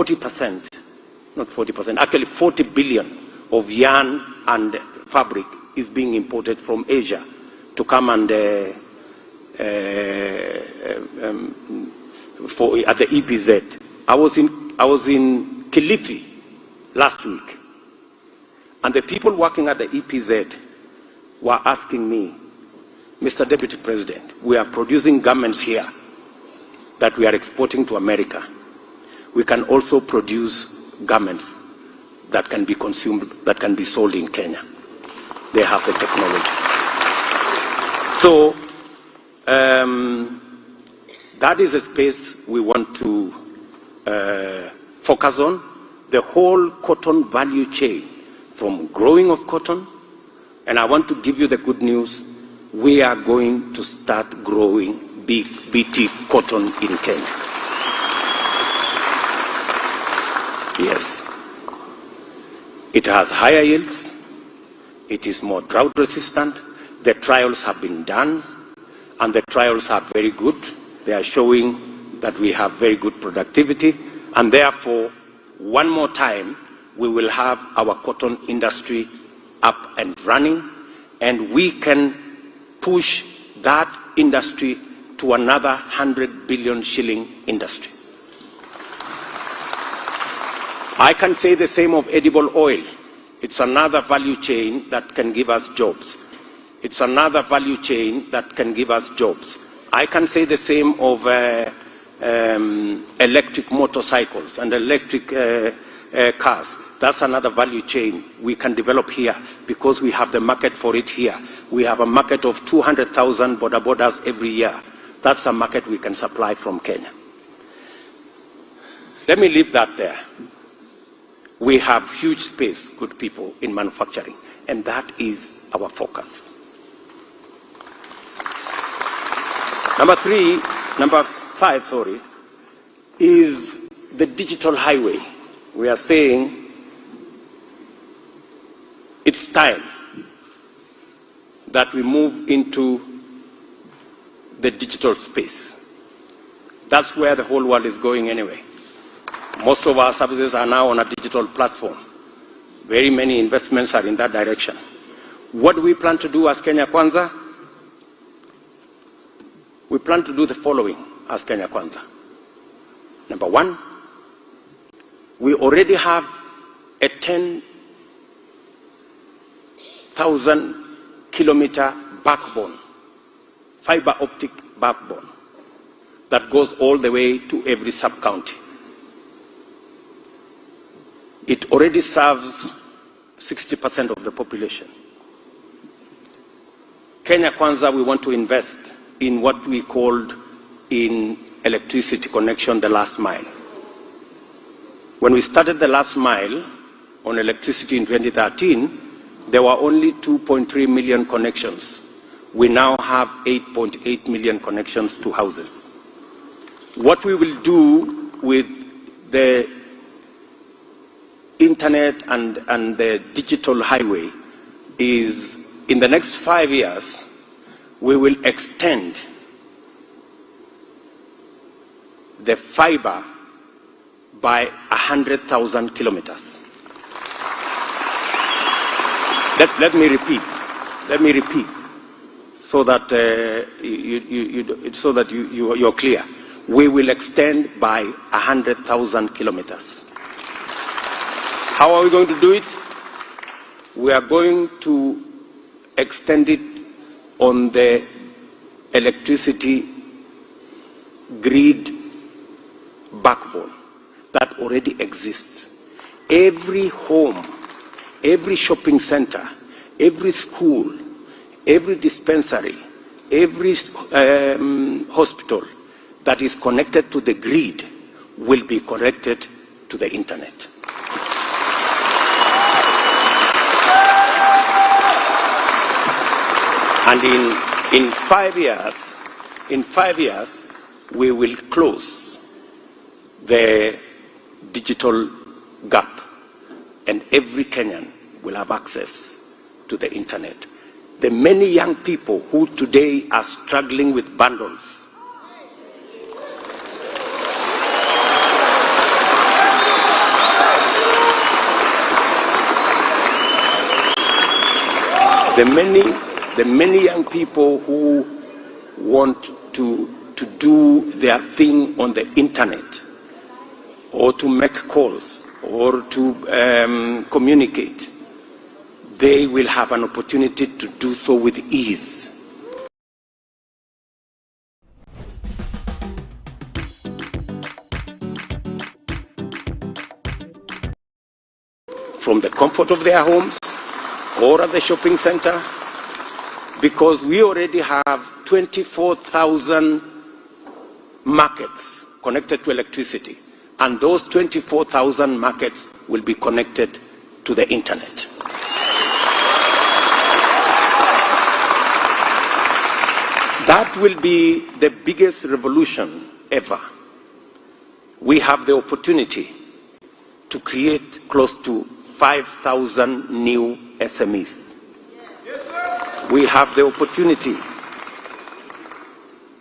40%, not 40%, actually 40 billion of yarn and fabric is being imported from Asia to come and at the EPZ. I was in Kilifi last week, and the people working at the EPZ were asking me, Mr. Deputy President, we are producing garments here that we are exporting to America. We can also produce garments that can be consumed, that can be sold in Kenya. They have the technology. So that is a space we want to focus on. The whole cotton value chain, from growing of cotton, and I want to give you the good news, we are going to start growing big BT cotton in Kenya. Yes. It has higher yields. It is more drought resistant. The trials have been done, and the trials are very good. They are showing that we have very good productivity, and therefore, one more time, we will have our cotton industry up and running, and we can push that industry to another 100 billion shilling industry. I can say the same of edible oil. It's another value chain that can give us jobs. It's another value chain that can give us jobs. I can say the same of electric motorcycles and electric cars. That's another value chain we can develop here because we have the market for it here. We have a market of 200,000 border borders every year. That's a market we can supply from Kenya. Let me leave that there. We have huge space, good people, in manufacturing, and that is our focus. Number five, is the digital highway. We are saying it's time that we move into the digital space. That's where the whole world is going anyway. Most of our services are now on a digital platform. Very many investments are in that direction. What do we plan to do as Kenya Kwanza? We plan to do the following as Kenya Kwanza. Number one, we already have a 10,000 kilometer backbone, fiber optic backbone, that goes all the way to every sub-county. It already serves 60% of the population. Kenya Kwanza, we want to invest in what we called in electricity connection, the last mile. When we started the last mile on electricity in 2013, there were only 2.3 million connections. We now have 8.8 million connections to houses. What we will do with the internet and the digital highway is, in the next 5 years, we will extend the fiber by 100,000 kilometers. Let me repeat, so that you're clear. We will extend by 100,000 kilometers. How are we going to do it? We are going to extend it on the electricity grid backbone that already exists. Every home, every shopping center, every school, every dispensary, every hospital that is connected to the grid will be connected to the internet. And in 5 years, we will close the digital gap, and every Kenyan will have access to the internet. The many young people who today are struggling with bundles, the many young people who want to do their thing on the internet, or to make calls, or to communicate, they will have an opportunity to do so with ease. From the comfort of their homes or at the shopping center, because we already have 24,000 markets connected to electricity, and those 24,000 markets will be connected to the internet. That will be the biggest revolution ever. We have the opportunity to create close to 5,000 new SMEs. Yes, sir. We have the opportunity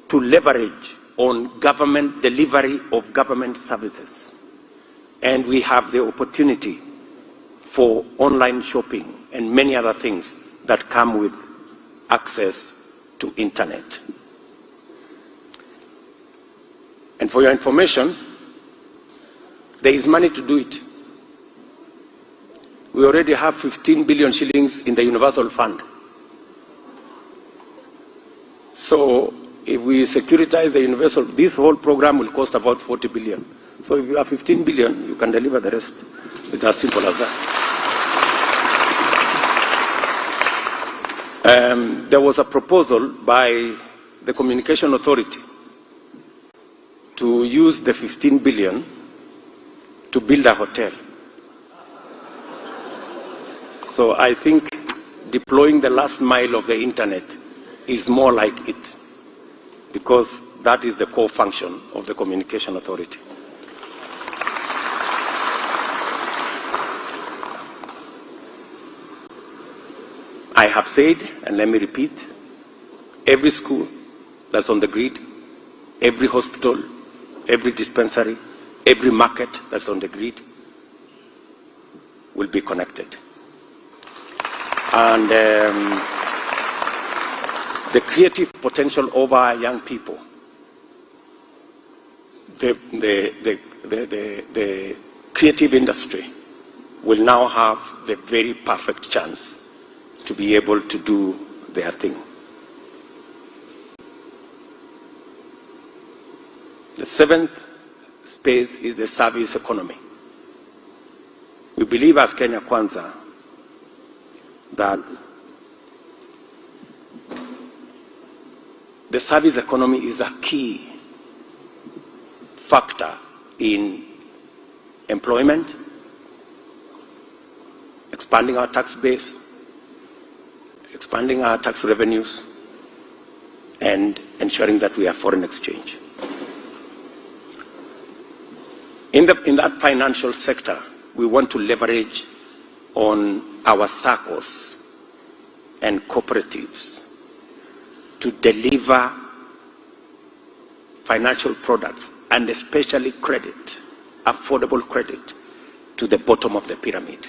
to leverage on government delivery of government services. And we have the opportunity for online shopping and many other things that come with access to internet. And for your information, there is money to do it. We already have 15 billion shillings in the Universal Fund. So if we securitize the Universal, this whole program will cost about 40 billion. So if you have 15 billion, you can deliver the rest. It's as simple as that. There was a proposal by the Communication Authority to use the 15 billion to build a hotel. So I think deploying the last mile of the internet is more like it, because that is the core function of the Communication Authority. I have said, and let me repeat, every school that's on the grid, every hospital, every dispensary, every market that's on the grid will be connected. And the creative potential of our young people, the creative industry will now have the very perfect chance to be able to do their thing. The seventh space is the service economy. We believe as Kenya Kwanza that the service economy is a key factor in employment, expanding our tax base, expanding our tax revenues, and ensuring that we have foreign exchange. In that financial sector, we want to leverage on our SACCOs and cooperatives to deliver financial products, and especially credit, affordable credit, to the bottom of the pyramid.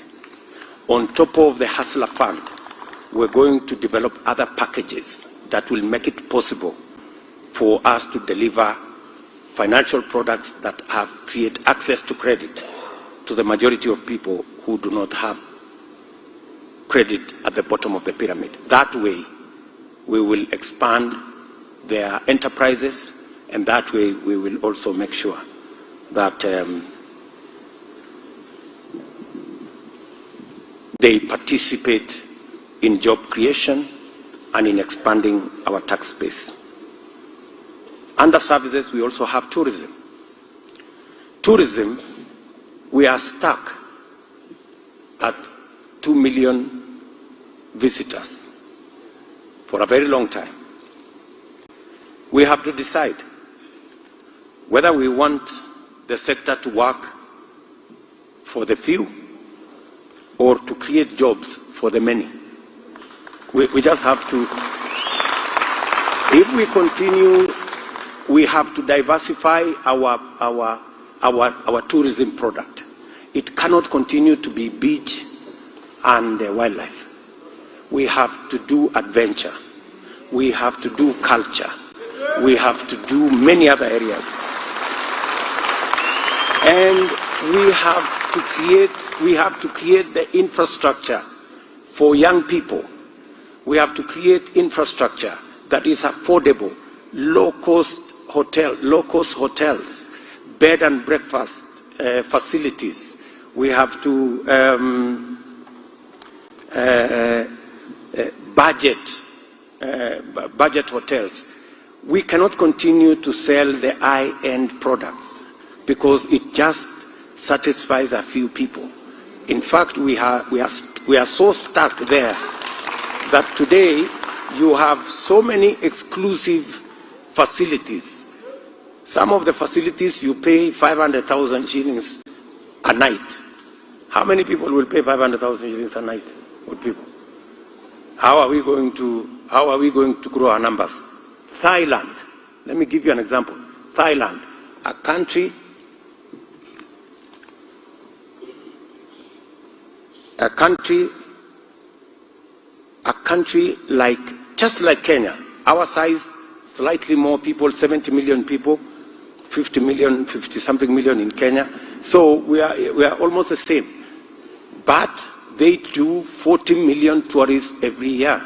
On top of the Hustler Fund, we're going to develop other packages that will make it possible for us to deliver financial products that create access to credit to the majority of people who do not have credit at the bottom of the pyramid. That way, we will expand their enterprises, and that way we will also make sure that they participate in job creation and in expanding our tax base. Under services, we also have tourism. Tourism, we are stuck at 2 million visitors for a very long time. We have to decide whether we want the sector to work for the few or to create jobs for the many. We just have to, if we continue, we have to diversify our tourism product. It cannot continue to be beach and wildlife. we have to do adventure. We have to do culture. We have to do many other areas. And we have to create the infrastructure for young people. We have to create infrastructure that is affordable, low-cost hotels, bed and breakfast facilities. We have to budget hotels. We cannot continue to sell the high-end products because it just satisfies a few people. In fact, we are so stuck there that today you have so many exclusive facilities. Some of the facilities you pay 500,000 shillings a night. How many people will pay 500,000 shillings a night? Good people. How are we going to grow our numbers? Thailand. Let me give you an example. Thailand, a country like, just like Kenya, our size, slightly more people, 70 million people, 50 million, 50 something million in Kenya. So we are almost the same. But they do 40 million tourists every year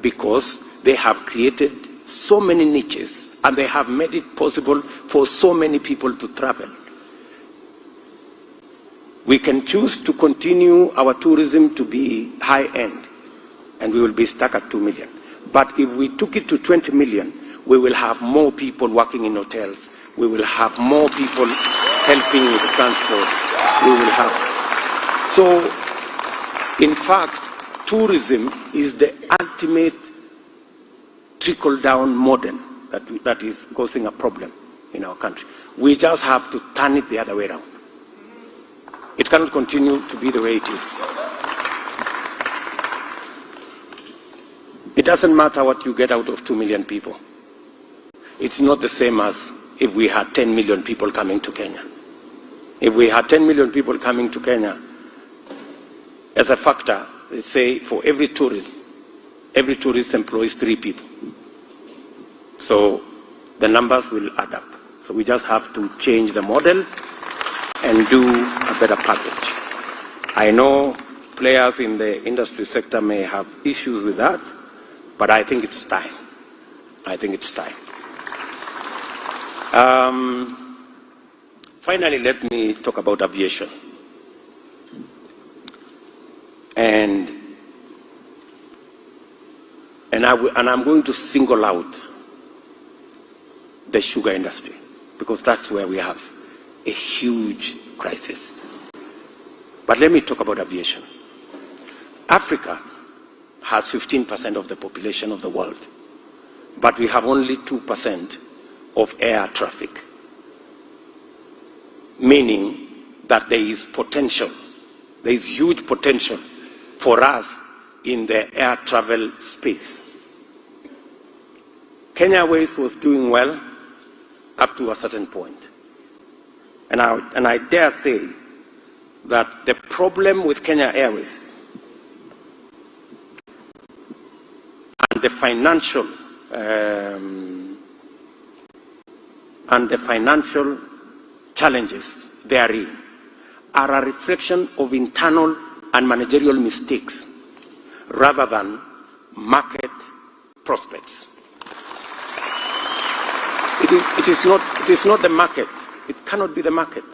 because they have created so many niches and they have made it possible for so many people to travel. We can choose to continue our tourism to be high-end, and we will be stuck at 2 million. But if we took it to 20 million, we will have more people working in hotels. We will have more people helping with the transport. We will have. So, in fact, tourism is the ultimate trickle-down model that is causing a problem in our country. We just have to turn it the other way around. It cannot continue to be the way it is. It doesn't matter what you get out of 2 million people. It's not the same as if we had 10 million people coming to Kenya. If we had 10 million people coming to Kenya, as a factor, they say for every tourist employs 3 people. So the numbers will add up. So we just have to change the model and do a better package. I know players in the industry sector may have issues with that, but I think it's time. I think it's time. Finally, let me talk about aviation. And I'm going to single out the sugar industry because that's where we have a huge crisis. But let me talk about aviation. Africa has 15% of the population of the world, but we have only 2% of air traffic, meaning that there is potential, there is huge potential for us in the air travel space. Kenya Airways was doing well up to a certain point. And I dare say that the problem with Kenya Airways and the financial challenges therein are a reflection of internal and managerial mistakes rather than market prospects. It is not the market. It cannot be the market.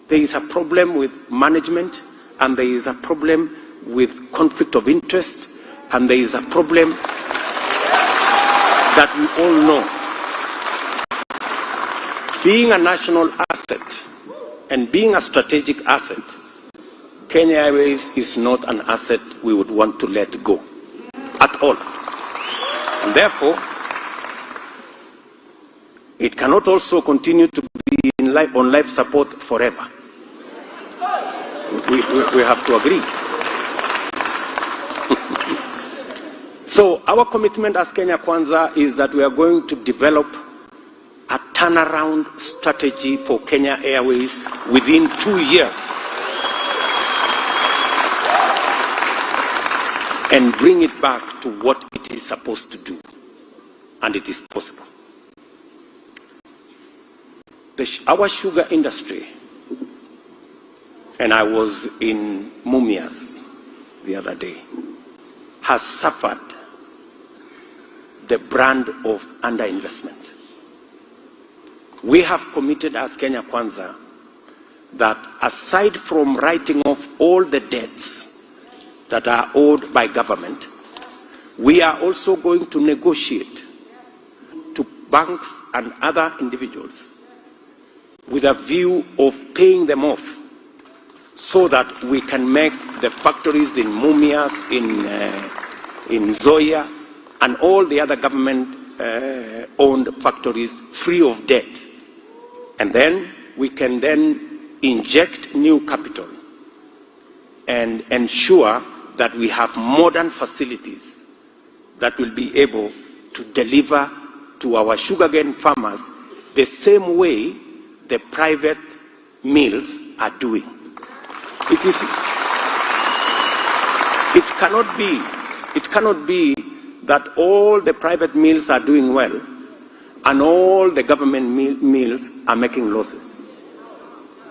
There is a problem with management, and there is a problem with conflict of interest, and there is a problem that we all know. Being a national asset and being a strategic asset, Kenya Airways is not an asset we would want to let go at all. And therefore, it cannot also continue to be on life support forever. We have to agree. So our commitment as Kenya Kwanza is that we are going to develop a turnaround strategy for Kenya Airways within 2 years. and bring it back to what it is supposed to do. And it is possible. Our sugar industry, and I was in Mumias the other day, has suffered the brand of underinvestment. We have committed as Kenya Kwanza that aside from writing off all the debts that are owed by government, we are also going to negotiate to banks and other individuals with a view of paying them off so that we can make the factories in Mumias, in Zoya, and all the other government-owned factories free of debt. And then we can then inject new capital and ensure that we have modern facilities that will be able to deliver to our sugarcane farmers the same way the private mills are doing. It cannot be that all the private mills are doing well and all the government mills are making losses.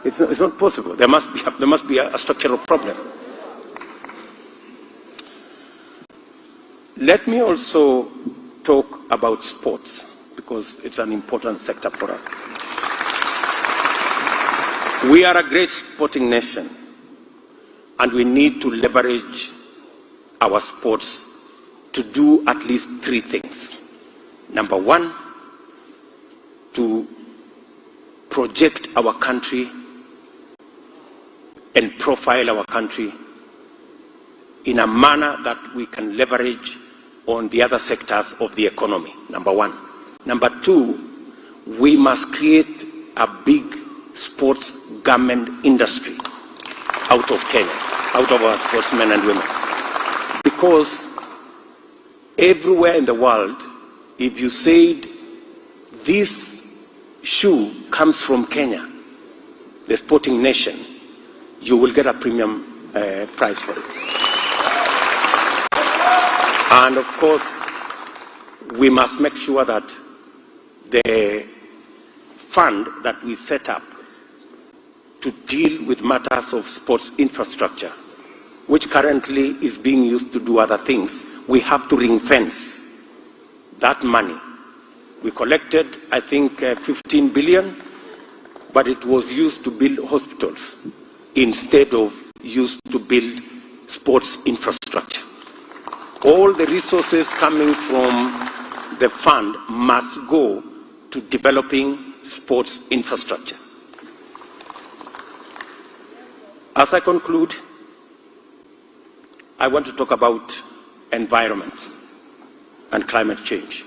It's not possible. There must be a structural problem. Let me also talk about sports, because it's an important sector for us. We are a great sporting nation, and we need to leverage our sports to do at least three things. Number one, to project our country and profile our country in a manner that we can leverage on the other sectors of the economy, number one. Number two, we must create a big sports garment industry out of Kenya, out of our sportsmen and women. Because everywhere in the world, if you said this shoe comes from Kenya, the sporting nation, you will get a premium price for it. And of course, we must make sure that the fund that we set up to deal with matters of sports infrastructure, which currently is being used to do other things, we have to ring fence that money. We collected, I think, 15 billion, but it was used to build hospitals instead of used to build sports infrastructure. All the resources coming from the fund must go to developing sports infrastructure. As I conclude, I want to talk about environment and climate change.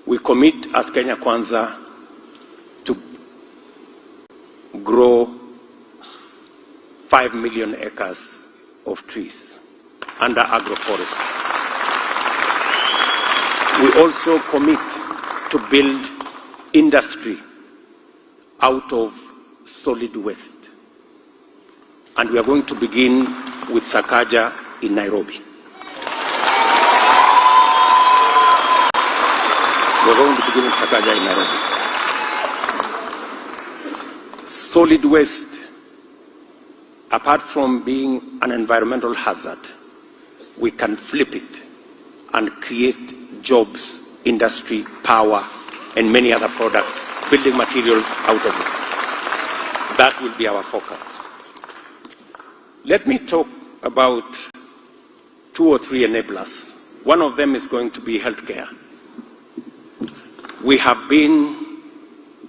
We commit as Kenya Kwanza to grow 5 million acres of trees under agroforestry. We also commit to build industry out of solid waste. And we are going to begin with Sakaja in Nairobi. We're going to begin with Sakaja in Nairobi. Solid waste, apart from being an environmental hazard, we can flip it and create jobs, industry, power, and many other products, building materials out of it. That will be our focus. Let me talk about 2 or 3 enablers. One of them is going to be healthcare. We have been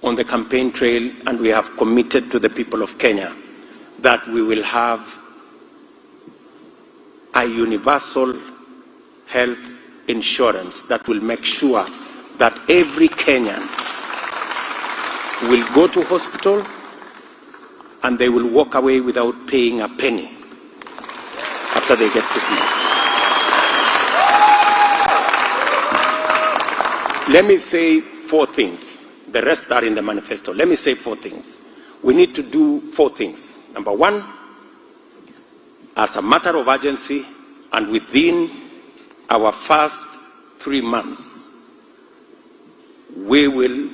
on the campaign trail and we have committed to the people of Kenya that we will have a universal health insurance that will make sure that every Kenyan will go to hospital and they will walk away without paying a penny after they get treatment. Let me say 4 things. The rest are in the manifesto. Let me say 4 things. We need to do 4 things. Number 1, as a matter of urgency, and within our first 3 months, we will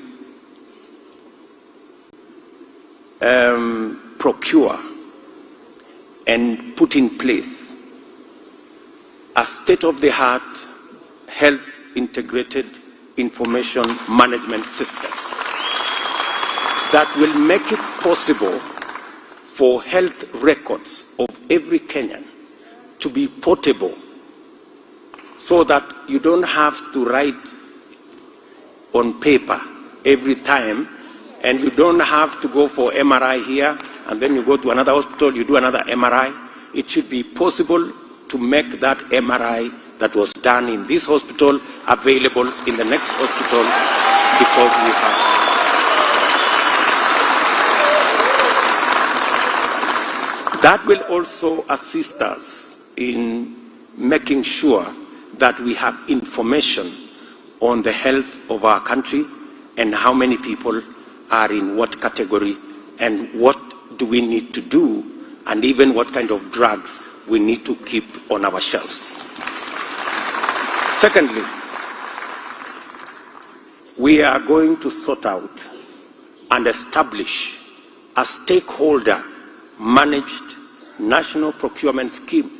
procure and put in place a state-of-the-art health integrated information management system that will make it possible for health records of every Kenyan to be portable, so that you don't have to write on paper every time, and you don't have to go for MRI here, and then you go to another hospital, you do another MRI. It should be possible to make that MRI that was done in this hospital available in the next hospital, because we have. That will also assist us in making sure that we have information on the health of our country and how many people are in what category and what do we need to do, and even what kind of drugs we need to keep on our shelves. Secondly, we are going to sort out and establish a stakeholder-managed national procurement scheme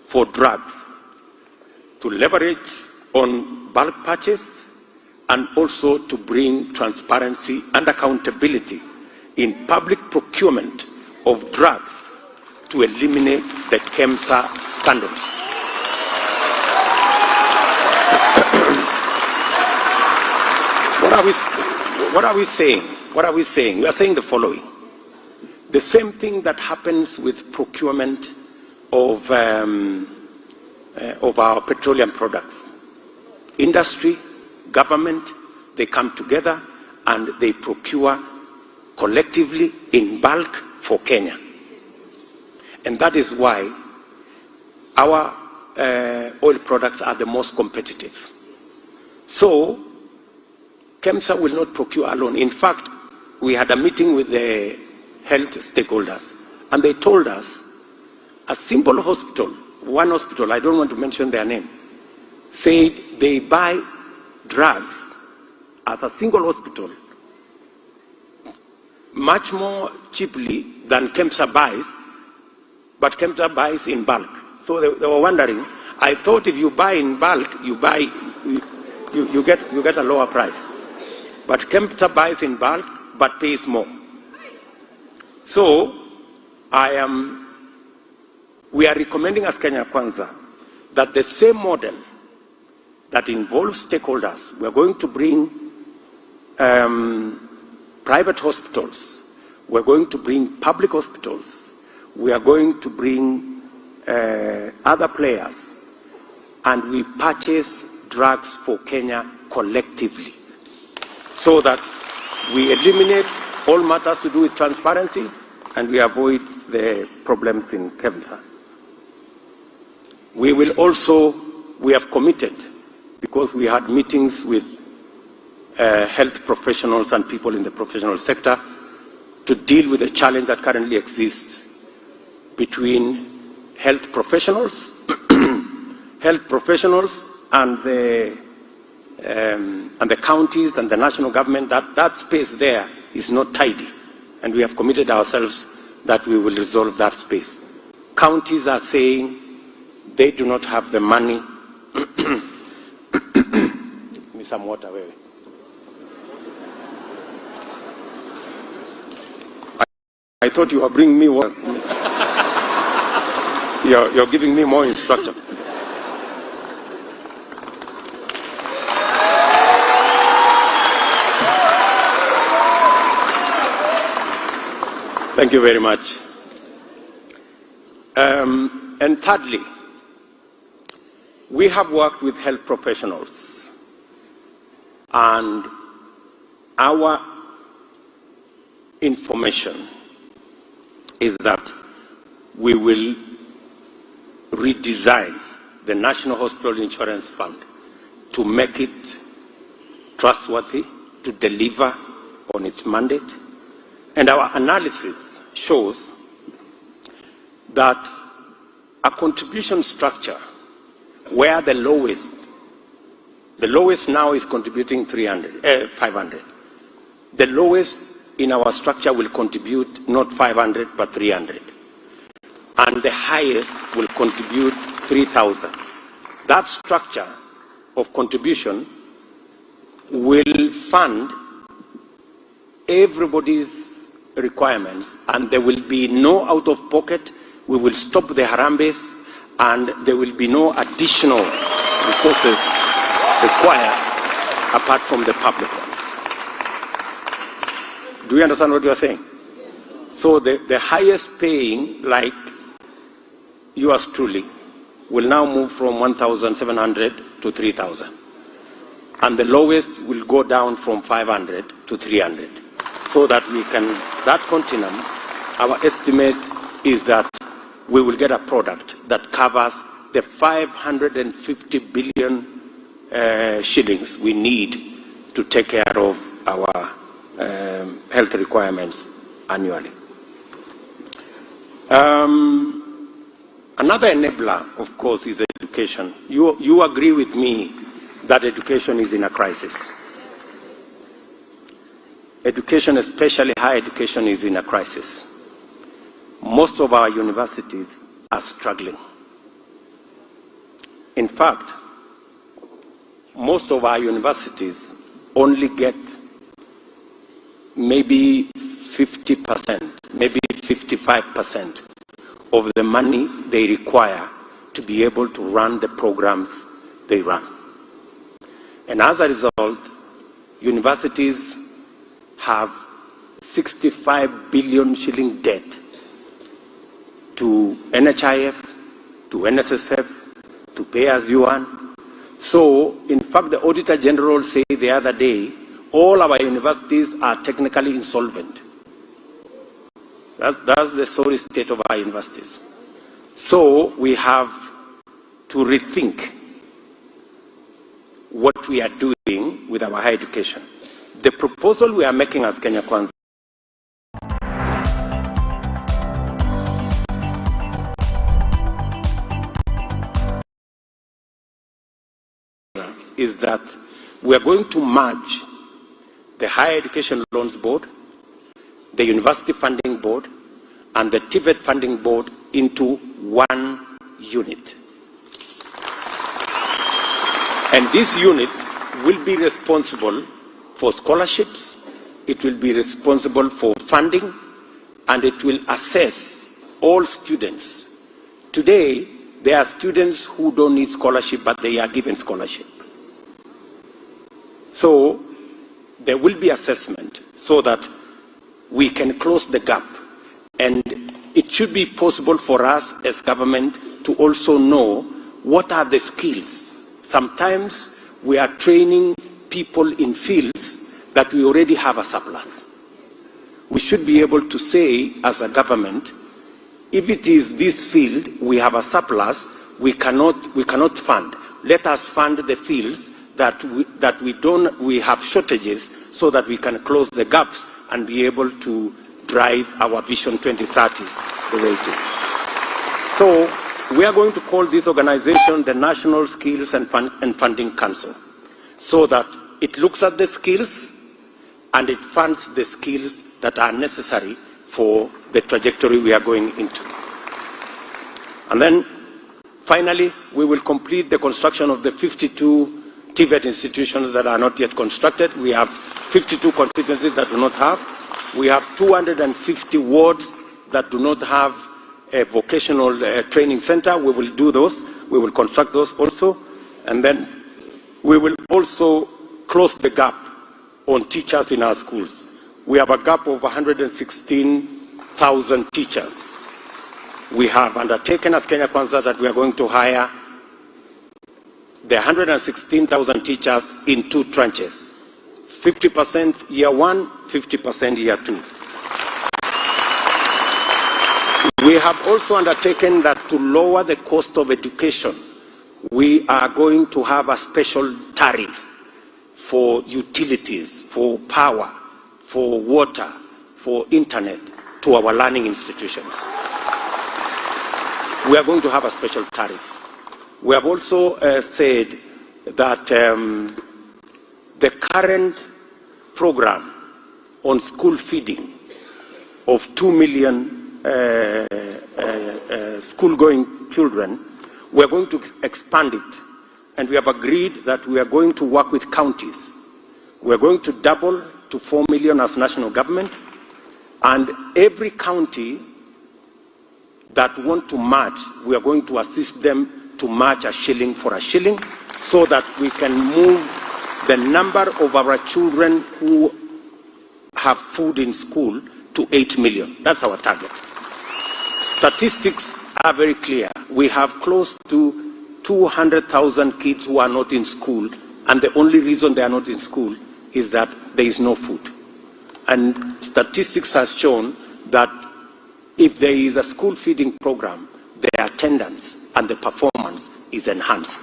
for drugs to leverage on bulk purchase and also to bring transparency and accountability in public procurement of drugs to eliminate the KEMSA scandals. What are we saying? What are we saying? We are saying the following. The same thing that happens with procurement of our petroleum products. Industry, government, they come together and they procure collectively in bulk for Kenya. And that is why our oil products are the most competitive. So, KEMSA will not procure alone. In fact, we had a meeting with the health stakeholders, and they told us a simple hospital, one hospital, I don't want to mention their name, said they buy drugs as a single hospital much more cheaply than KEMSA buys, but KEMSA buys in bulk. So they were wondering, I thought if you buy in bulk, you get a lower price. But KEMSA buys in bulk, but pays more. So we are recommending as Kenya Kwanza that the same model that involves stakeholders, we are going to bring private hospitals, we are going to bring public hospitals, we are going to bring other players, and we purchase drugs for Kenya collectively, so that we eliminate all matters to do with transparency and we avoid the problems in KEMSA. We have committed, because we had meetings with health professionals and people in the professional sector, to deal with the challenge that currently exists between health professionals, and the counties and the national government. That space there is not tidy, and we have committed ourselves that we will resolve that space. Counties are saying they do not have the money. Give me some water, wait. I thought you were bringing me water. You're giving me more instructions. Thank you very much. And thirdly, we have worked with health professionals, and our information is that we will redesign the National Hospital Insurance Fund to make it trustworthy, to deliver on its mandate. And our analysis shows that a contribution structure where the lowest now is contributing 500. The lowest in our structure will contribute not 500 but 300. And the highest will contribute 3,000. That structure of contribution will fund everybody's requirements, and there will be no out of pocket. We will stop the harambes, and there will be no additional resources required apart from the public ones. Do you understand what you are saying? So the highest paying, like yours truly, will now move from 1,700 to 3,000. And the lowest will go down from 500 to 300. So that we can, that continuum, our estimate is that we will get a product that covers the 550 billion shillings we need to take care of our health requirements annually. Another enabler, of course, is education. You agree with me that education is in a crisis. Education, especially higher education, is in a crisis. Most of our universities are struggling. In fact, most of our universities only get maybe 50%, maybe 55% of the money they require to be able to run the programs they run. And as a result, universities have 65 billion shilling debt to NHIF, to NSSF, to pay as you earn. So, in fact, the Auditor General said the other day, all our universities are technically insolvent. That's the sorry state of our universities. So, we have to rethink what we are doing with our higher education. The proposal we are making as Kenya Kwanza is that we are going to merge the Higher Education Loans Board, the University Funding Board, and the TVET Funding Board into one unit. And this unit will be responsible for scholarships, it will be responsible for funding, and it will assess all students. Today, there are students who don't need scholarship, but they are given scholarship. So, there will be assessment so that we can close the gap. And it should be possible for us as government to also know what are the skills. Sometimes we are training people in fields that we already have a surplus. We should be able to say as a government, if it is this field we have a surplus, we cannot fund. Let us fund the fields that we have shortages so that we can close the gaps and be able to drive our Vision 2030 the way it is. So we are going to call this organization the National Skills and Funding Council, so that it looks at the skills and it funds the skills that are necessary for the trajectory we are going into. And then finally, we will complete the construction of the 52 TVET institutions that are not yet constructed. We have 52 constituencies that do not have. We have 250 wards that do not have a vocational training center. We will do those. We will construct those also. And then we will also close the gap on teachers in our schools. We have a gap of 116,000 teachers. We have undertaken as Kenya Kwanza that we are going to hire the 116,000 teachers in two tranches. 50% year one, 50% year two. We have also undertaken that to lower the cost of education, we are going to have a special tariff for utilities, for power, for water, for internet to our learning institutions. we are going to have a special tariff. We have also said that the current program on school feeding of 2 million school-going children, we are going to expand it. And we have agreed that we are going to work with counties. We are going to double to 4 million as national government. And every county that want to match, we are going to assist them to match a shilling for a shilling so that we can move the number of our children who have food in school to 8 million. That's our target. Statistics are very clear. We have close to 200,000 kids who are not in school, and the only reason they are not in school is that there is no food. And statistics has shown that if there is a school feeding program, the attendance and the performance is enhanced.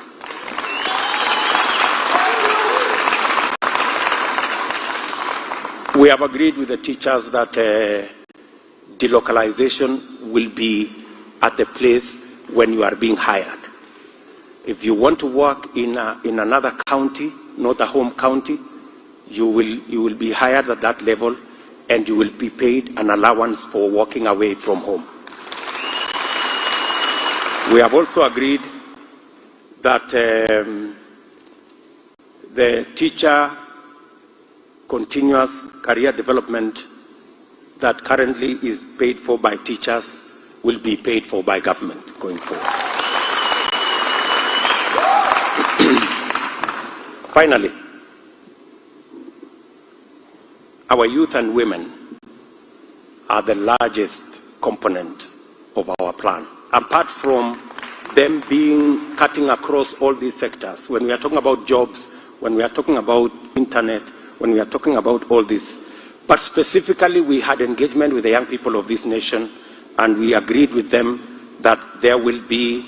We have agreed with the teachers that delocalization will be at the place when you are being hired. If you want to work in another county, not a home county, you will be hired at that level, and you will be paid an allowance for walking away from home. We have also agreed that the teacher continuous career development that currently is paid for by teachers will be paid for by government going forward. Finally, our youth and women are the largest component of our plan. Apart from them being cutting across all these sectors, when we are talking about jobs, when we are talking about internet, when we are talking about all this, but specifically we had engagement with the young people of this nation, and we agreed with them that there will be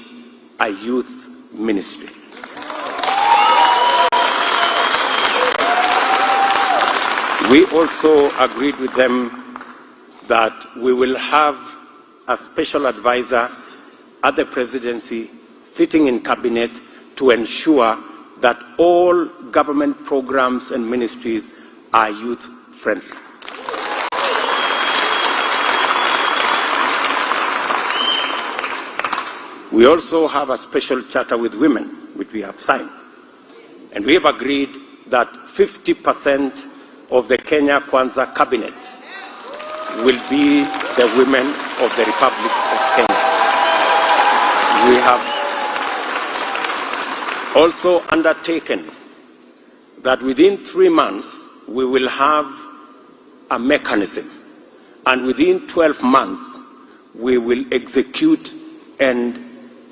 a youth ministry. We also agreed with them that we will have a special advisor at the presidency sitting in cabinet to ensure that all government programs and ministries are youth-friendly. We also have a special charter with women, which we have signed. And we have agreed that 50% of the Kenya Kwanza cabinet will be the women of the Republic of Kenya. We have also undertaken that within 3 months we will have a mechanism, and within 12 months we will execute and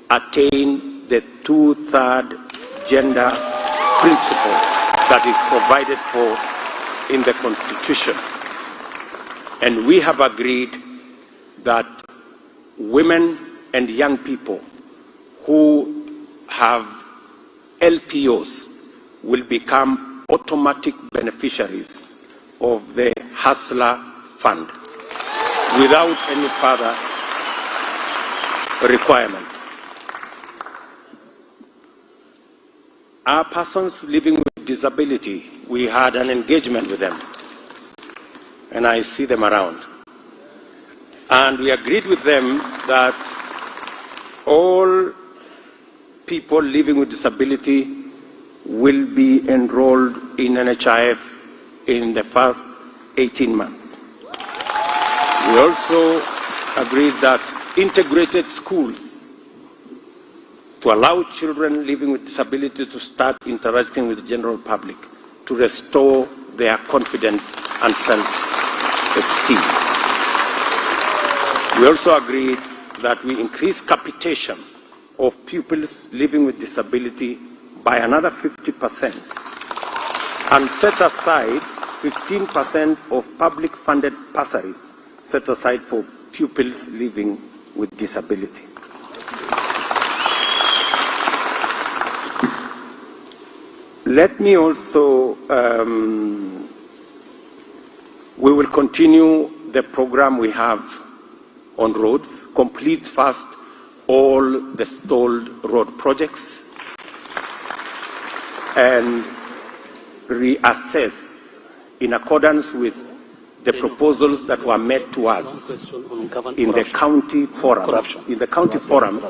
attain the 2/3 gender principle that is provided for in the Constitution. And we have agreed that women and young people who have LPOs will become automatic beneficiaries of the Hustler Fund without any further requirements. Our persons living with disability, we had an engagement with them, and I see them around. And we agreed with them that all people living with disability will be enrolled in NHIF in the first 18 months. We also agreed that integrated schools to allow children living with disability to start interacting with the general public, to restore their confidence and self-esteem. We also agreed that we increase capitation of pupils living with disability by another 50% and set aside 15% of public funded bursaries set aside for pupils living with disability. Let me also, we will continue the program we have on roads, complete first all the stalled road projects and reassess in accordance with the proposals that were made to us in the county forums. In the county forums,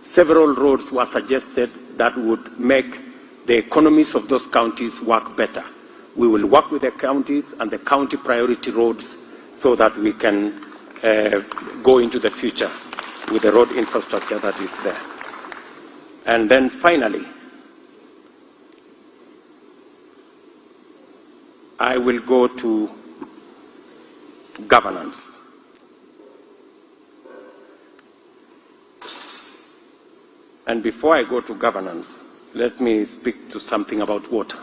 several roads were suggested that would make the economies of those counties work better. We will work with the counties and the county priority roads so that we can go into the future with the road infrastructure that is there. And then finally, I will go to governance. And before I go to governance, let me speak to something about water.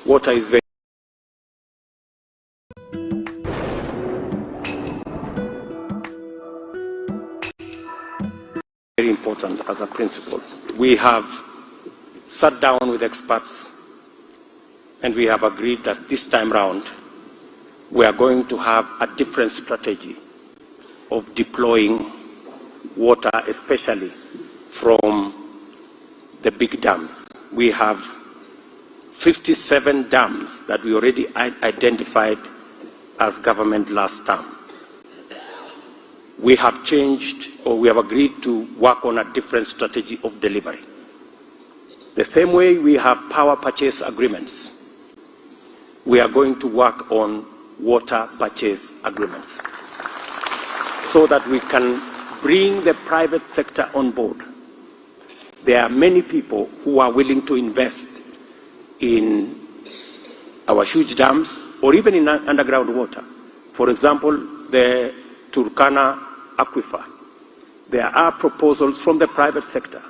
Water is very important as a principle. We have sat down with experts and we have agreed that this time round we are going to have a different strategy of deploying water, especially from the big dams. We have 57 dams that we already identified as government last term. We have changed, or we have agreed to work on a different strategy of delivery. The same way we have power purchase agreements, we are going to work on water purchase agreements so that we can bring the private sector on board. There are many people who are willing to invest in our huge dams or even in underground water. For example, the Turkana aquifer. There are proposals from the private sector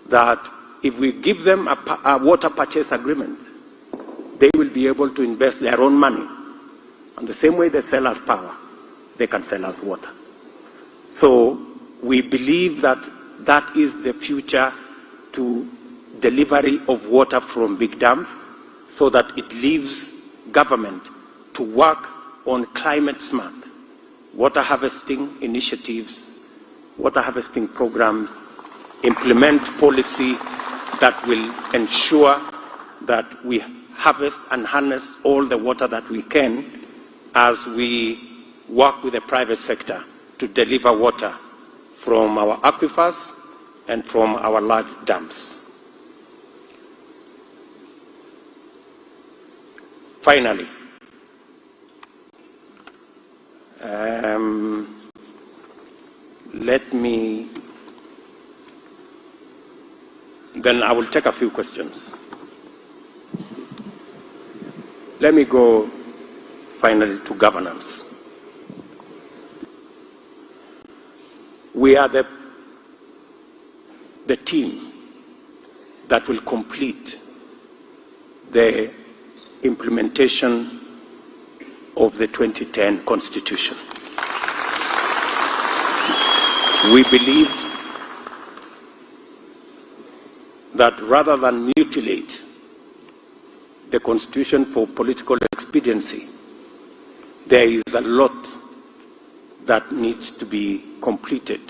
that if we give them a water purchase agreement, they will be able to invest their own money. And the same way they sell us power, they can sell us water. So we believe that that is the future to delivery of water from big dams, so that it leaves government to work on climate smart water harvesting initiatives, water harvesting programs, implement policy that will ensure that we harvest and harness all the water that we can as we work with the private sector to deliver water from our aquifers and from our large dams. Finally, then I will take a few questions. Let me go finally to governance. We are the team that will complete the implementation of the 2010 Constitution. We believe that rather than mutilate the Constitution for political expediency, there is a lot that needs to be completed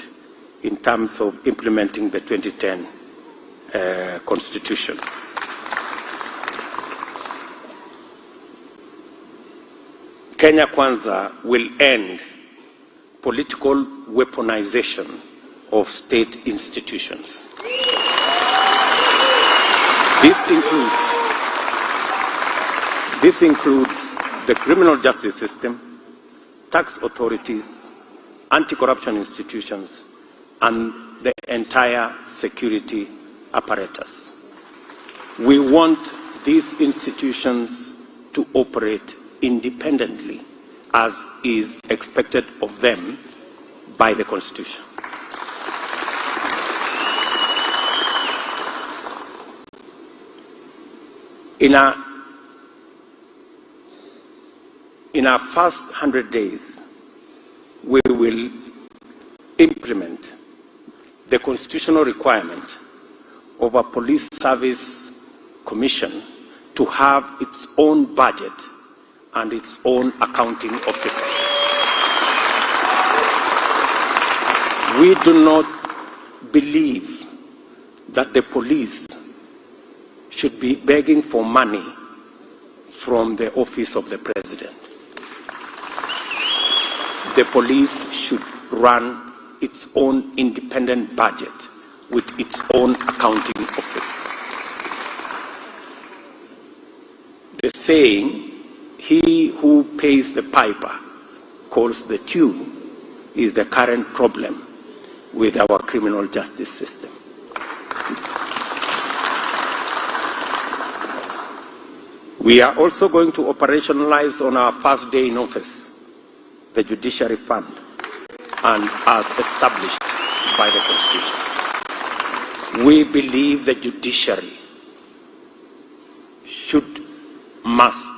in terms of implementing the 2010 Constitution. Kenya Kwanza will end political weaponization of state institutions. This includes the criminal justice system, tax authorities, anti-corruption institutions, and the entire security apparatus. We want these institutions to operate independently as is expected of them by the Constitution. In our first 100 days, we will implement the constitutional requirement of a police service commission to have its own budget and its own accounting officer. We do not believe that the police should be begging for money from the office of the president. The police should run its own independent budget with its own accounting office. The saying, "He who pays the piper calls the tune," is the current problem with our criminal justice system. We are also going to operationalize on our first day in office the Judiciary Fund, and as established by the Constitution. We believe the judiciary must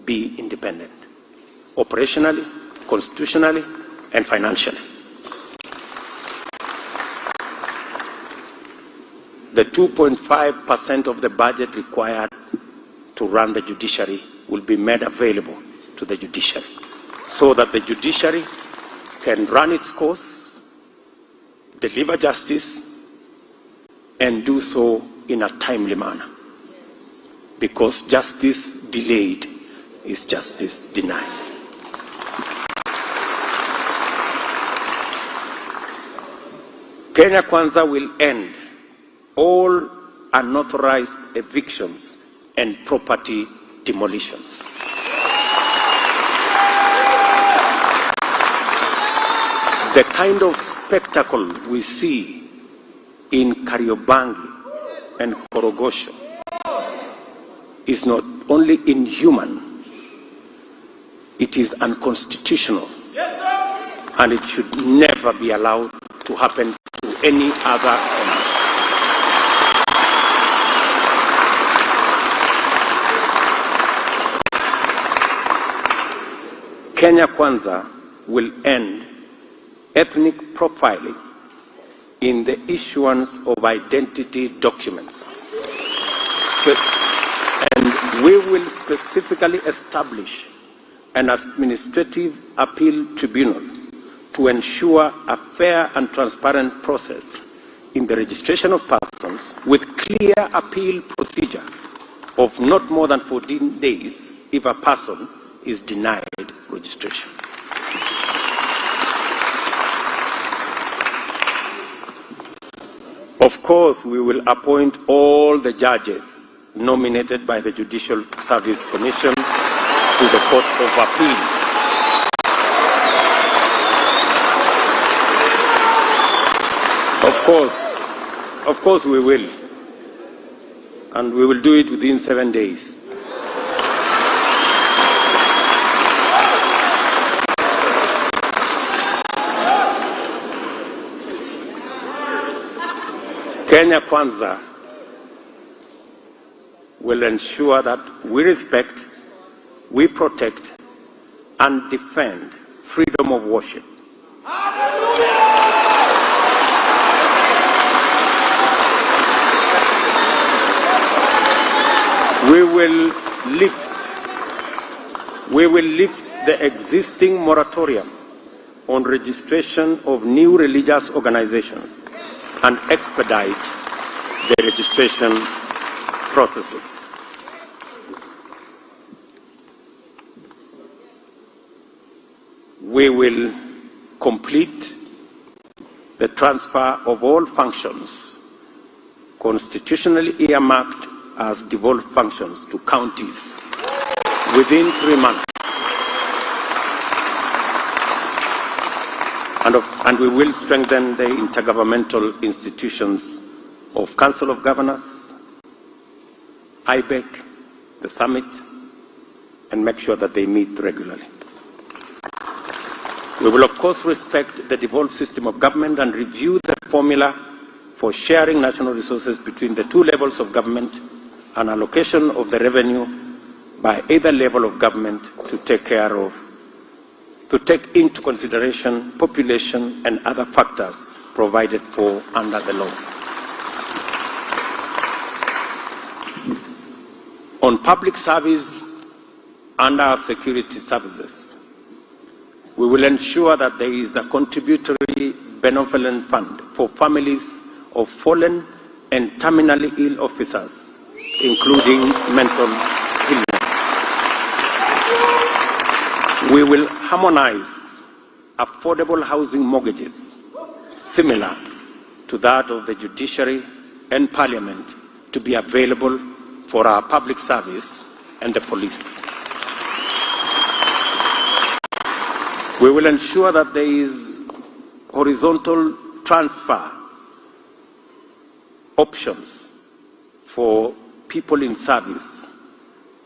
be independent, operationally, constitutionally, and financially. The 2.5% of the budget required to run the judiciary will be made available to the judiciary, so that the judiciary can run its course, deliver justice, and do so in a timely manner. Because justice delayed is justice denied. Kenya Kwanza will end all unauthorized evictions and property demolitions. The kind of spectacle we see in Kariobangi and Korogosho is not only inhuman, it is unconstitutional. Yes, sir. And it should never be allowed to happen to any other country. Kenya Kwanza will end ethnic profiling in the issuance of identity documents. And we will specifically establish an administrative appeal tribunal to ensure a fair and transparent process in the registration of persons, with clear appeal procedure of not more than 14 days if a person is denied registration. Of course, we will appoint all the judges nominated by the Judicial Service Commission to the Court of Appeal. Of course we will. And we will do it within 7 days. Kenya Kwanza will ensure that we respect, we protect, and defend freedom of worship. We will lift the existing moratorium on registration of new religious organizations and expedite the registration processes. We will complete the transfer of all functions constitutionally earmarked as devolved functions to counties within 3 months. And we will strengthen the intergovernmental institutions of Council of Governors, IBEC, the Summit, and make sure that they meet regularly. We will, of course, respect the devolved system of government and review the formula for sharing national resources between the two levels of government and allocation of the revenue by either level of government to take into consideration population and other factors provided for under the law. On public service and our security services, we will ensure that there is a contributory benevolent fund for families of fallen and terminally ill officers, including mental illness. We will harmonize affordable housing mortgages similar to that of the judiciary and parliament to be available for our public service and the police. We will ensure that there is horizontal transfer options for people in service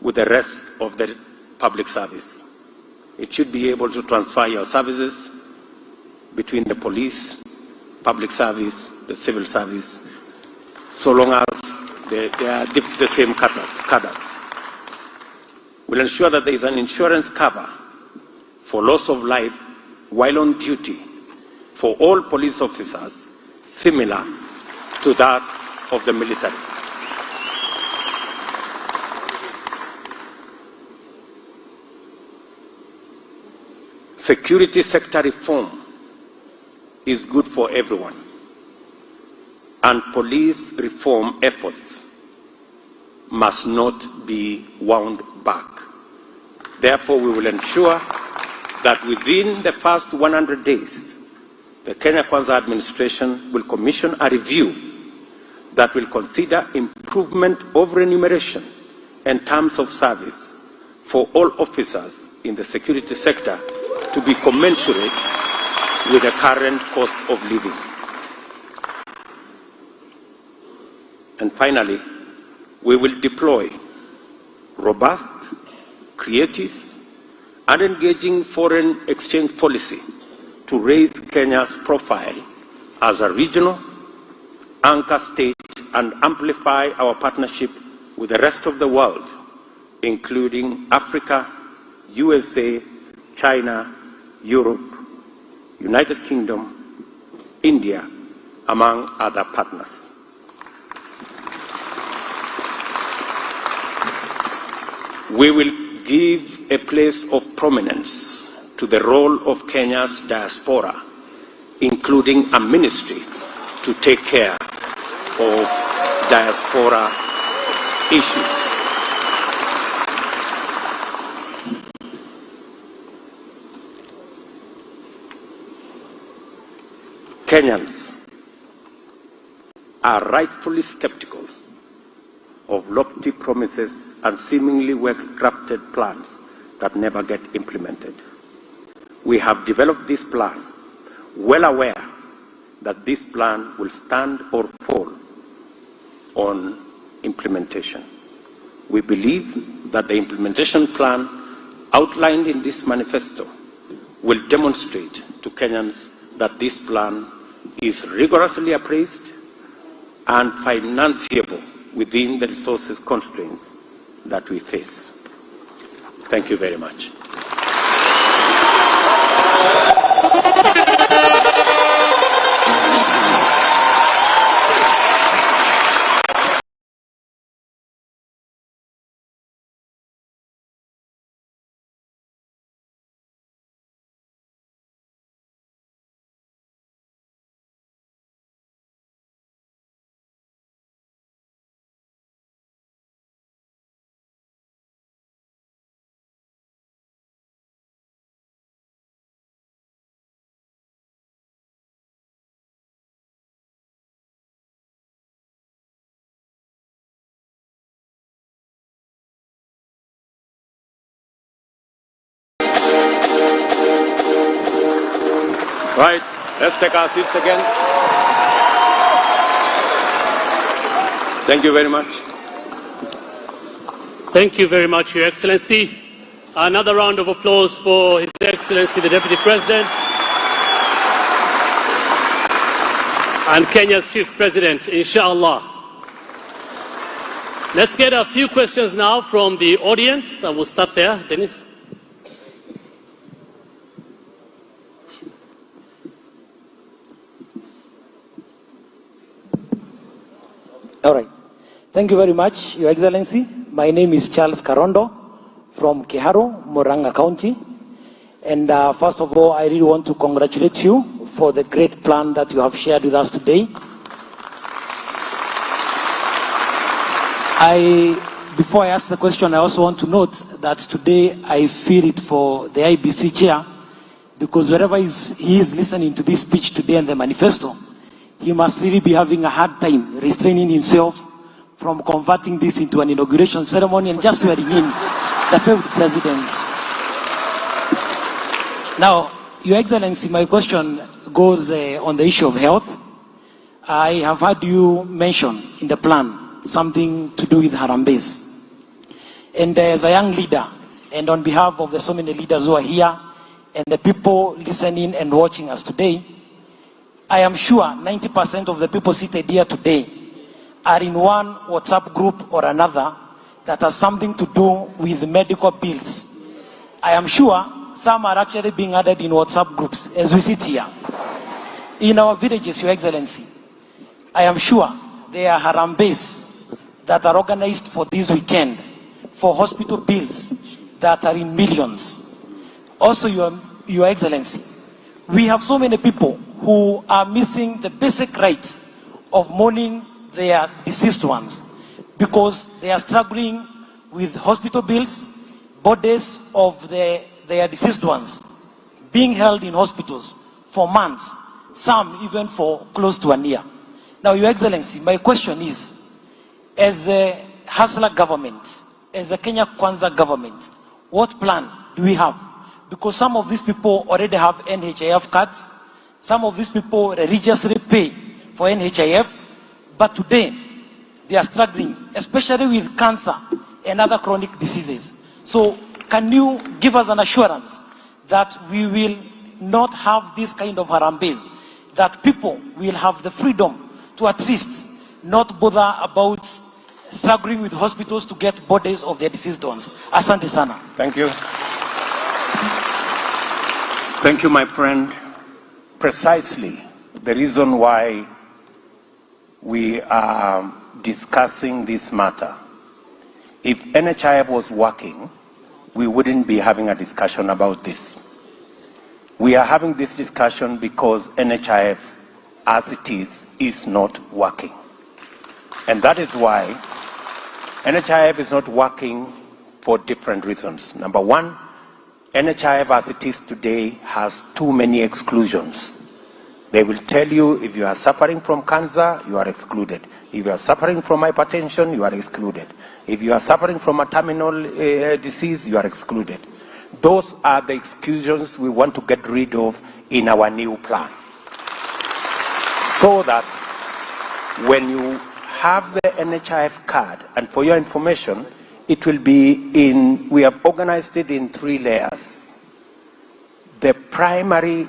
with the rest of the public service. It should be able to transfer your services between the police, public service, the civil service, so long as they are the same cadre. We'll ensure that there is an insurance cover for loss of life while on duty for all police officers, similar to that of the military. Security sector reform is good for everyone, and police reform efforts must not be wound back. Therefore, we will ensure that within the first 100 days, the Kenya Kwanza administration will commission a review that will consider improvement of remuneration and terms of service for all officers in the security sector to be commensurate with the current cost of living. And finally, we will deploy robust, creative, and engaging foreign exchange policy to raise Kenya's profile as a regional anchor state and amplify our partnership with the rest of the world, including Africa, USA, China, Europe, United Kingdom, India, among other partners. We will give a place of prominence to the role of Kenya's diaspora, including a ministry to take care of diaspora issues. Kenyans are rightfully skeptical of lofty promises and seemingly well-crafted plans that never get implemented. We have developed this plan, well aware that this plan will stand or fall on implementation. We believe that the implementation plan outlined in this manifesto will demonstrate to Kenyans that this plan is rigorously appraised and financeable within the resources constraints that we face. Thank you very much. Right, let's take our seats again. Thank you very much. Thank you very much, Your Excellency. Another round of applause for His Excellency, the Deputy President, and Kenya's 5th President, inshallah. Let's get a few questions now from the audience, and we'll start there. Dennis. All right. Thank you very much, Your Excellency. My name is Charles Karondo from Kiharo, Murang'a County. And first of all, I really want to congratulate you for the great plan that you have shared with us today. Before I ask the question, I also want to note that today I feel it for the IBC chair, because wherever he is listening to this speech today and the manifesto, he must really be having a hard time restraining himself from converting this into an inauguration ceremony and just swearing in the fifth president. Now, Your Excellency, my question goes on the issue of health. I have heard you mention in the plan something to do with Harambes. And as a young leader, and on behalf of the so many leaders who are here, and the people listening and watching us today, I am sure 90% of the people seated here today are in one WhatsApp group or another that has something to do with medical bills. I am sure some are actually being added in WhatsApp groups as we sit here. In our villages, Your Excellency, I am sure there are Harambes that are organized for this weekend for hospital bills that are in millions. Also, Your Excellency, we have so many people who are missing the basic right of mourning their deceased ones because they are struggling with hospital bills, bodies of their deceased ones being held in hospitals for months, some even for close to a year. Now, Your Excellency, my question is, as a Hustler government, as a Kenya Kwanza government, what plan do we have? Because some of these people already have NHIF cards. Some of these people religiously pay for NHIF. But today, they are struggling, especially with cancer and other chronic diseases. So can you give us an assurance that we will not have this kind of harambes, that people will have the freedom to at least not bother about struggling with hospitals to get bodies of their deceased ones? Asante sana. Thank you. Thank you, my friend. Precisely the reason why we are discussing this matter. If NHIF was working, we wouldn't be having a discussion about this. We are having this discussion because NHIF, as it is not working. And that is why NHIF is not working for different reasons. Number one, NHIF as it is today has too many exclusions. They will tell you if you are suffering from cancer, you are excluded. If you are suffering from hypertension, you are excluded. If you are suffering from a terminal disease, you are excluded. Those are the exclusions we want to get rid of in our new plan. So that when you have the NHIF card, and for your information, it will be in, we have organized it in 3 layers. The primary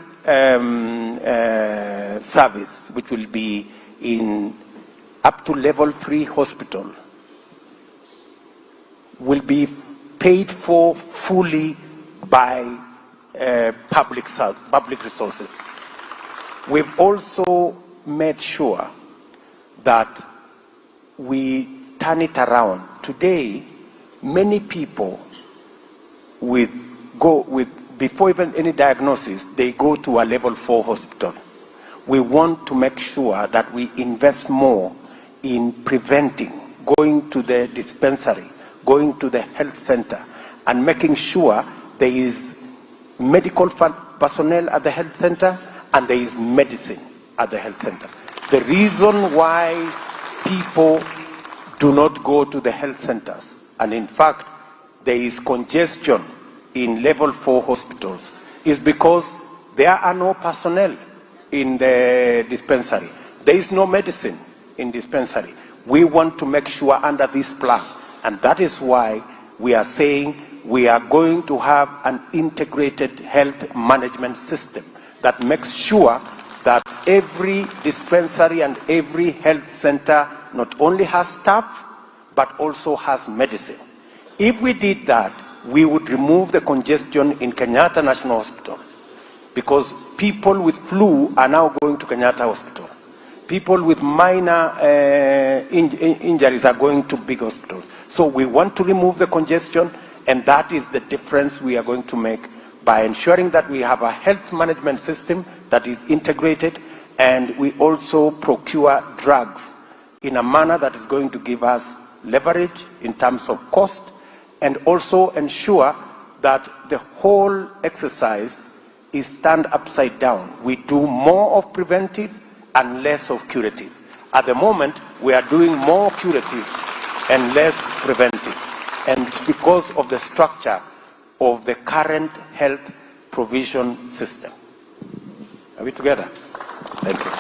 service, which will be in up to level 3 hospital, will be paid for fully by public resources. We've also made sure that we turn it around. Today, many people before even any diagnosis, they go to a level 4 hospital. We want to make sure that we invest more in preventing, going to the dispensary, going to the health center, and making sure there is medical personnel at the health center and there is medicine at the health center. The reason why people do not go to the health centers, and in fact, there is congestion in level 4 hospitals, is because there are no personnel in the dispensary. There is no medicine in dispensary. We want to make sure under this plan, and that is why we are saying we are going to have an integrated health management system that makes sure that every dispensary and every health center not only has staff, but also has medicine. If we did that, we would remove the congestion in Kenyatta National Hospital, because people with flu are now going to Kenyatta Hospital. People with minor injuries are going to big hospitals. So we want to remove the congestion, and that is the difference we are going to make by ensuring that we have a health management system that is integrated, and we also procure drugs in a manner that is going to give us leverage in terms of cost, and also ensure that the whole exercise is turned upside down. We do more of preventive and less of curative. At the moment, we are doing more curative and less preventive. And it's because of the structure of the current health provision system. Are we together? Thank you.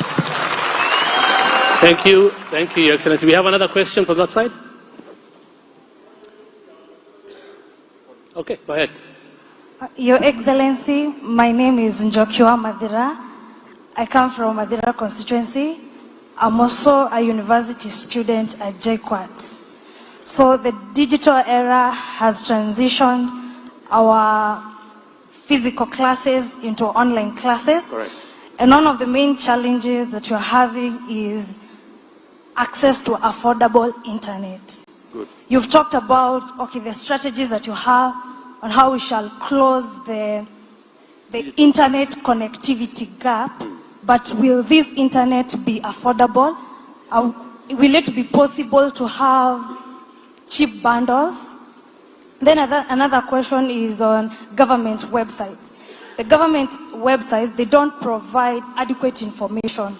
Thank you. Thank you, Your Excellency. We have another question from that side. Okay, go ahead. Your Excellency, my name is Njokiwa Madira. I come from Madira constituency. I'm also a university student at JKUAT. So the digital era has transitioned our physical classes into online classes. Correct. And one of the main challenges that you're having is access to affordable internet. Good. You've talked about, okay, the strategies that you have on how we shall close the internet connectivity gap, but will this internet be affordable? Will it be possible to have cheap bundles? Then another question is on government websites. The government websites, they don't provide adequate information.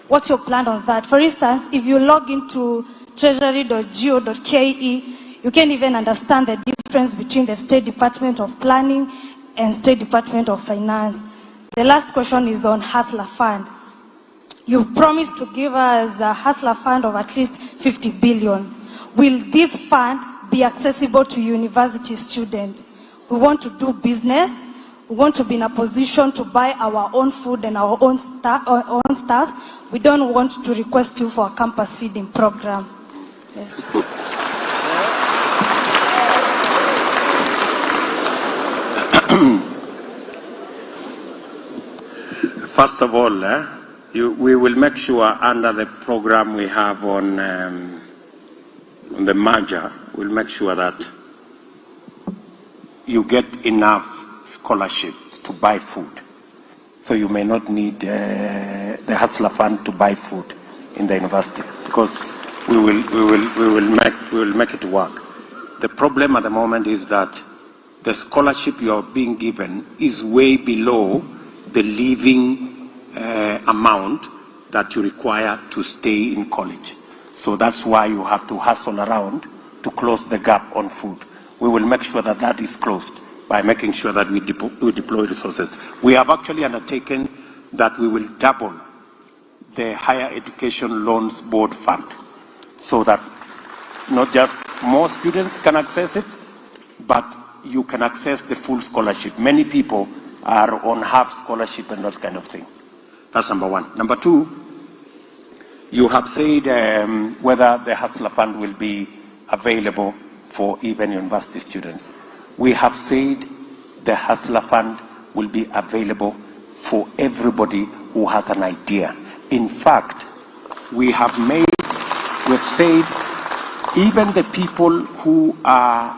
What's your plan on that? For instance, if you log into treasury.go.ke, you can't even understand the difference between the State Department of Planning and State Department of Finance. The last question is on Hustler Fund. You promised to give us a Hustler Fund of at least 50 billion. Will this fund be accessible to university students? We want to do business. We want to be in a position to buy our own food and our own stuff. We don't want to request you for a campus feeding program. Yes. First of all, we will make sure under the program we have on the merger, we'll make sure that you get enough scholarship to buy food. So you may not need the Hustler Fund to buy food in the university, because we will make it work. The problem at the moment is that the scholarship you are being given is way below the living amount that you require to stay in college. So that's why you have to hustle around to close the gap on food. We will make sure that that is closed by making sure that we deploy resources. We have actually undertaken that we will double the Higher Education Loans Board Fund, so that not just more students can access it, but you can access the full scholarship. Many people are on half scholarship and that kind of thing. That's number one. Number two, you have said whether the Hustler Fund will be available for even university students. We have said the Hustler Fund will be available for everybody who has an idea. In fact, we've said even the people who are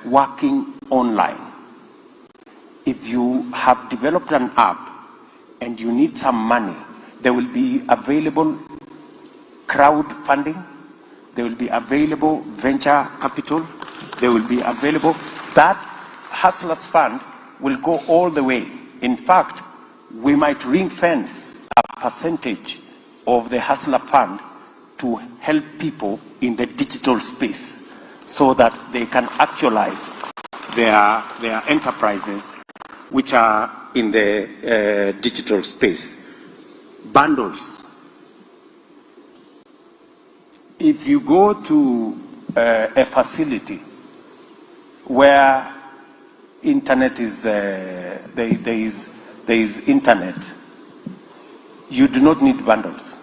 working online, if you have developed an app and you need some money, there will be available crowdfunding, there will be available venture capital, there will be available. That Hustlers Fund will go all the way. In fact, we might ring fence a percentage of the Hustler Fund to help people in the digital space so that they can actualize their enterprises which are in the digital space. Bundles. If you go to a facility where internet is, there is internet, you do not need bundles.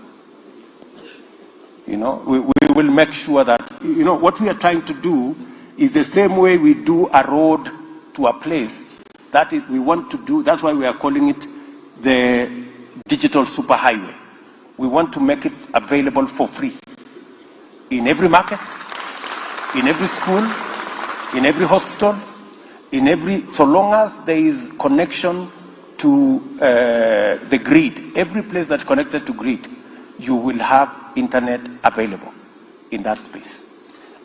You know, we will make sure that, you know, what we are trying to do is the same way we do a road to a place. That is, we want to do, that's why we are calling it the digital superhighway. We want to make it available for free. In every market, in every school, in every hospital, in every, so long as there is connection to the grid, every place that's connected to grid, you will have internet available in that space.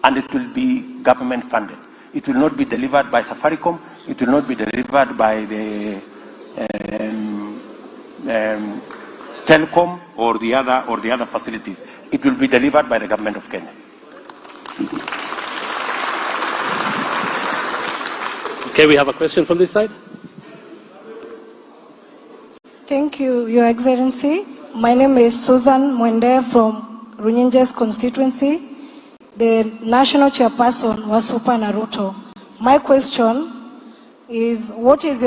And it will be government funded. It will not be delivered by Safaricom. It will not be delivered by the telecom or the other facilities. It will be delivered by the government of Kenya. Okay, we have a question from this side. Thank you, Your Excellency. My name is Susan Mwende from Runyenjes constituency. The national chairperson was Super Ruto. My question is, what is your